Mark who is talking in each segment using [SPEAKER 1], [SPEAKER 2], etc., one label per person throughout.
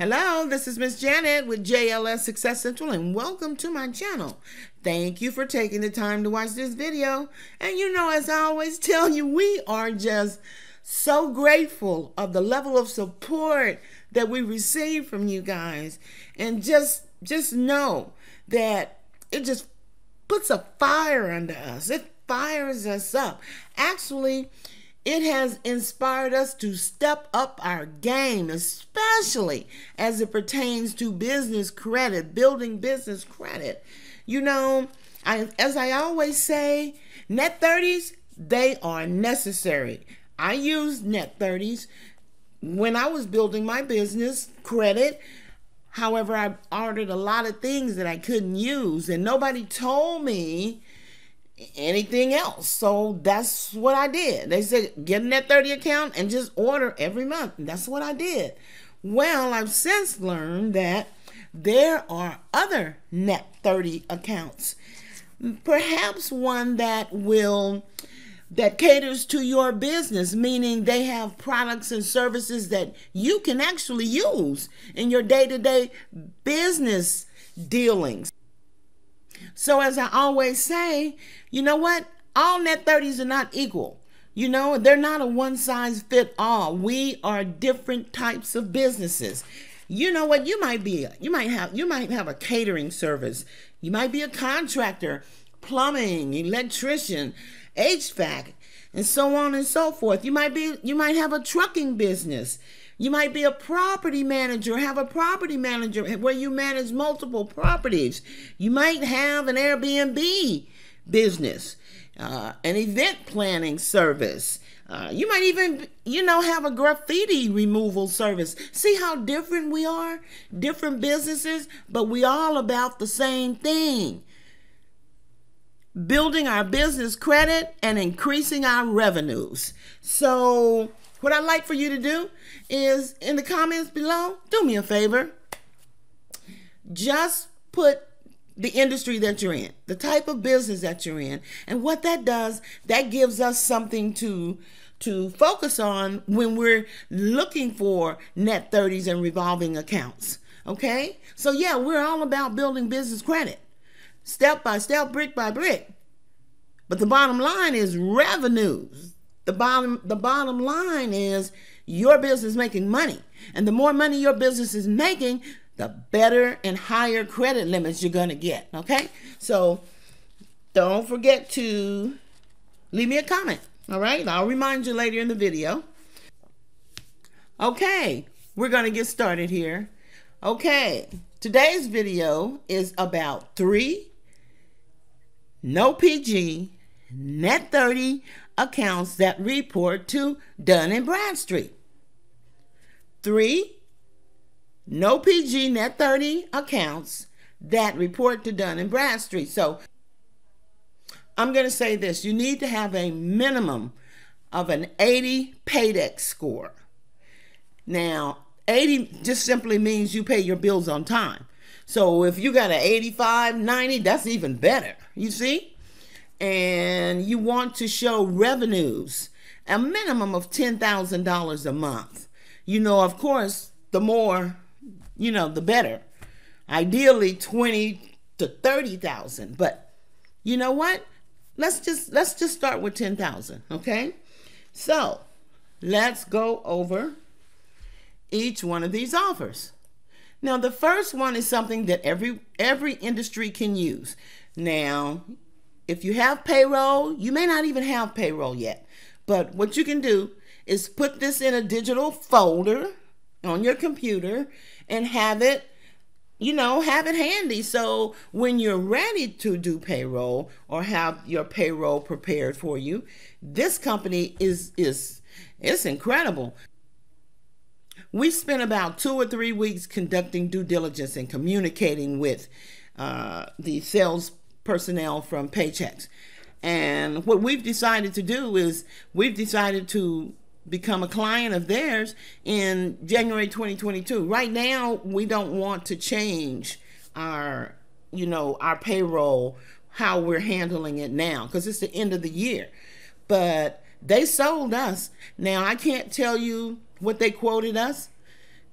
[SPEAKER 1] Hello, this is Miss Janet with JLS Success Central, and welcome to my channel. Thank you for taking the time to watch this video. And you know, as I always tell you, we are just so grateful of the level of support that we receive from you guys. And just know that it just puts a fire under us. It fires us up. Actually, it has inspired us to step up our game, especially as it pertains to business credit, building business credit. You know, as I always say, net 30s, they are necessary. I used net 30s when I was building my business credit. However, I ordered a lot of things that I couldn't use, and nobody told me anything else. So that's what I did. They said, get a net 30 account and just order every month. And that's what I did. Well, I've since learned that there are other net 30 accounts. Perhaps one that caters to your business, meaning they have products and services that you can actually use in your day-to-day business dealings. So as I always say, you know what? All net 30s are not equal. You know, they're not a one size fit all. We are different types of businesses. You know what? You might have a catering service. You might be a contractor, plumbing, electrician, HVAC, and so on and so forth. You might have a trucking business. You might be a property manager, have a property manager where you manage multiple properties. You might have an Airbnb business, an event planning service. You might even, have a graffiti removal service. See how different we are? Different businesses, but we all about the same thing. Building our business credit and increasing our revenues. So what I'd like for you to do is, in the comments below, do me a favor. Just put the industry that you're in, the type of business that you're in, and what that does, that gives us something to focus on when we're looking for net 30s and revolving accounts. Okay? So yeah, we're all about building business credit, step by step, brick by brick. But the bottom line is revenues. The bottom line is your business making money. And the more money your business is making, the better and higher credit limits you're going to get. Okay? So don't forget to leave me a comment. All right? I'll remind you later in the video. Okay. We're going to get started here. Okay. Today's video is about 3 no PG net 30 accounts that report to Dun & Bradstreet. 3 no PG net 30 accounts that report to Dun & Bradstreet. So I'm going to say this. You need to have a minimum of an 80 Paychex score. Now, 80 just simply means you pay your bills on time. So if you got an 85, 90, that's even better. You see? And you want to show revenues, a minimum of $10,000 a month. Of course, the more, the better. Ideally 20 to 30,000. But you know what? Let's just start with 10,000, okay? So let's go over each one of these offers. Now, the first one is something that every industry can use. Now, if you have payroll, you may not even have payroll yet. But what you can do is put this in a digital folder on your computer and have it, have it handy. So when you're ready to do payroll or have your payroll prepared for you, this company it's incredible. We spent about 2 or 3 weeks conducting due diligence and communicating with the sales personnel from Paychex. And what we've decided to do is we've decided to become a client of theirs in January 2022. Right now, we don't want to change our payroll, how we're handling it now, because it's the end of the year. But they sold us. Now, I can't tell you what they quoted us,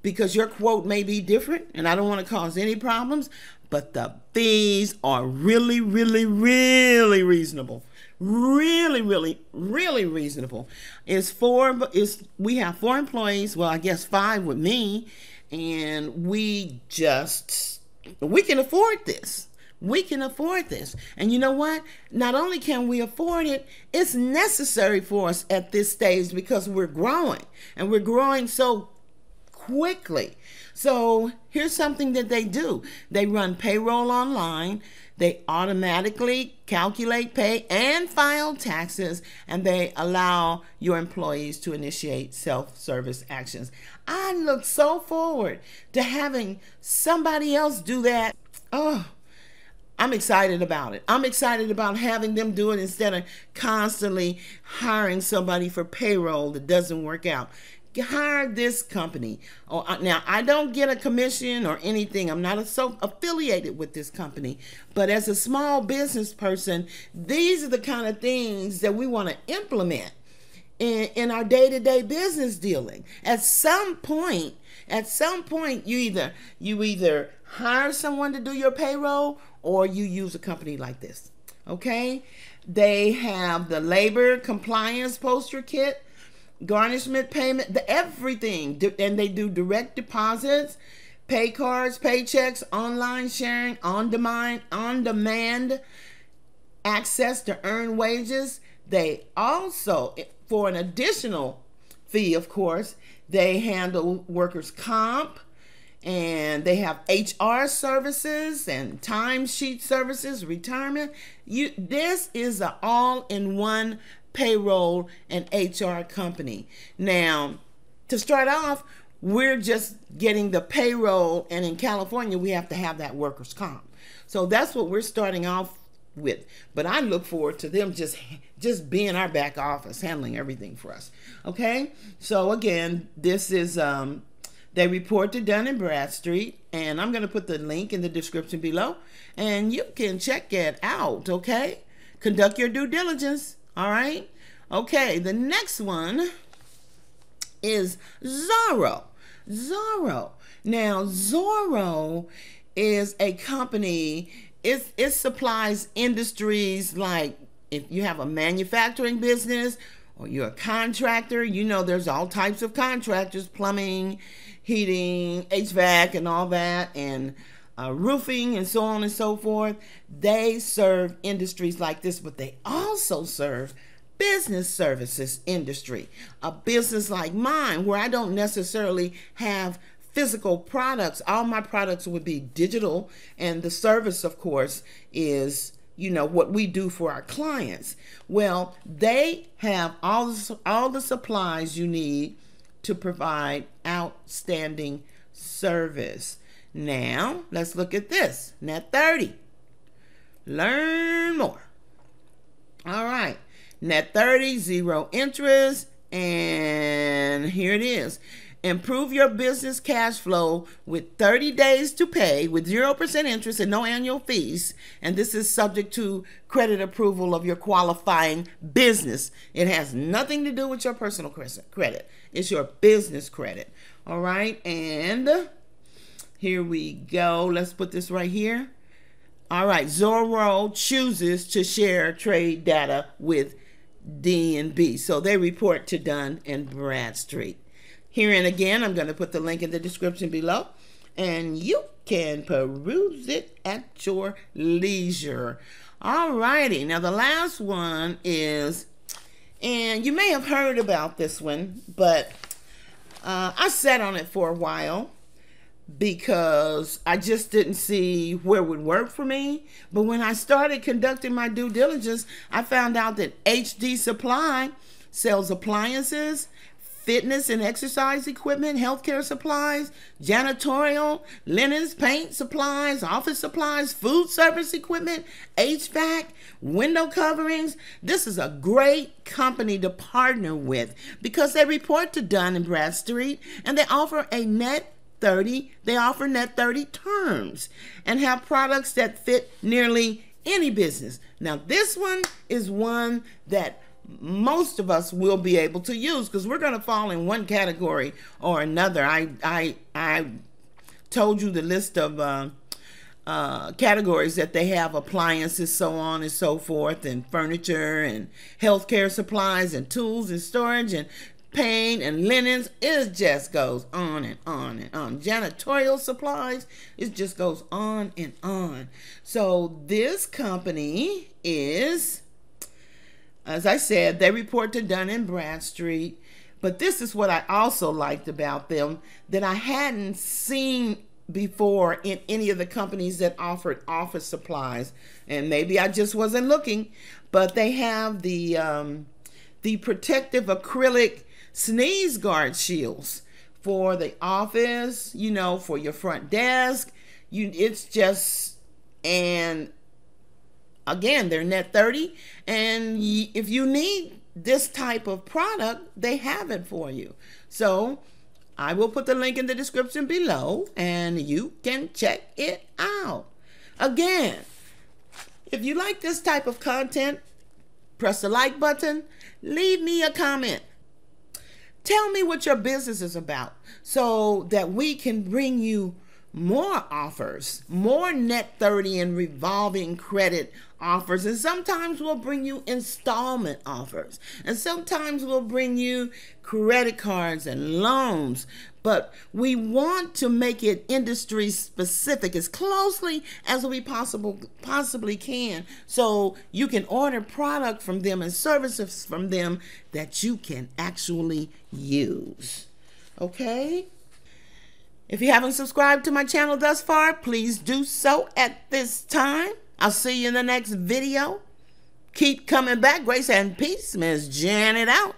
[SPEAKER 1] because your quote may be different and I don't want to cause any problems, but the fees are really, really, really reasonable. Really, really, really reasonable. We have 4 employees, well, I guess 5 with me, and we can afford this. We can afford this. And you know what? Not only can we afford it, it's necessary for us at this stage because we're growing, and we're growing so quickly. So here's something that they do. They run payroll online. They automatically calculate pay and file taxes, and they allow your employees to initiate self-service actions. I look so forward to having somebody else do that. Oh, I'm excited about it. I'm excited about having them do it instead of constantly hiring somebody for payroll that doesn't work out. Hire this company. Now, I don't get a commission or anything. I'm not affiliated with this company. But as a small business person, these are the kind of things that we want to implement in our day-to-day business dealing. At some point, you either hire someone to do your payroll or you use a company like this. Okay? They have the labor compliance poster kit, garnishment payment, everything. And they do direct deposits, pay cards, paychecks, online sharing, on demand access to earn wages. They also, for an additional fee, of course, they handle workers' comp, and they have HR services and timesheet services, retirement. This is an all-in-one payroll and HR company. Now, to start off, we're just getting the payroll, and in California, we have to have that workers' comp. So that's what we're starting off with. But I look forward to them just being our back office, handling everything for us. Okay? So again, this is, they report to Dun & Bradstreet, and I'm going to put the link in the description below, and you can check it out, okay? Conduct your due diligence. All right. Okay. The next one is Zorro. Zorro. Now, Zorro is a company. It supplies industries like if you have a manufacturing business or you're a contractor, you know there's all types of contractors, plumbing, heating, HVAC, and all that, and roofing, and so on and so forth. They serve industries like this, but they also serve business services industry. A business like mine, where I don't necessarily have physical products. All my products would be digital, and the service, of course, is, you know, what we do for our clients. Well, they have all the supplies you need to provide outstanding service. Now, let's look at this. Net 30. Learn more. All right. Net 30, 0 interest. And here it is. Improve your business cash flow with 30 days to pay with 0% interest and no annual fees. And this is subject to credit approval of your qualifying business. It has nothing to do with your personal credit. It's your business credit. All right. And here we go. Let's put this right here. All right. Zorro chooses to share trade data with D&B. So they report to Dun & Bradstreet. Here and again, I'm going to put the link in the description below, and you can peruse it at your leisure. All righty. Now, the last one is, and you may have heard about this one, but I sat on it for a while because I just didn't see where it would work for me. But when I started conducting my due diligence, I found out that HD Supply sells appliances, fitness and exercise equipment, healthcare supplies, janitorial, linens, paint supplies, office supplies, food service equipment, HVAC, window coverings. This is a great company to partner with because they report to Dun & Bradstreet, and they offer a net 30. They offer net 30 terms and have products that fit nearly any business. Now, this one is one that most of us will be able to use, because we're going to fall in one category or another. I told you the list of categories that they have: appliances, so on and so forth, and furniture, and healthcare supplies, and tools, and storage, and paint, and linens. It just goes on and on and on. Janitorial supplies, it just goes on and on. So this company is, as I said, they report to Dun & Bradstreet. But this is what I also liked about them that I hadn't seen before in any of the companies that offered office supplies. And maybe I just wasn't looking, but they have the protective acrylic sneeze guard shields for the office, you know, for your front desk. It's just, and again, they're net 30, and if you need this type of product, they have it for you. So I will put the link in the description below, and you can check it out. Again, if you like this type of content, press the like button, leave me a comment. Tell me what your business is about so that we can bring you more offers, more net 30 and revolving credit offers. And sometimes we'll bring you installment offers. And sometimes we'll bring you credit cards and loans. But we want to make it industry specific as closely as we possibly can, so you can order product from them and services from them that you can actually use. Okay? If you haven't subscribed to my channel thus far, please do so at this time. I'll see you in the next video. Keep coming back. Grace and peace. Miss Janet out.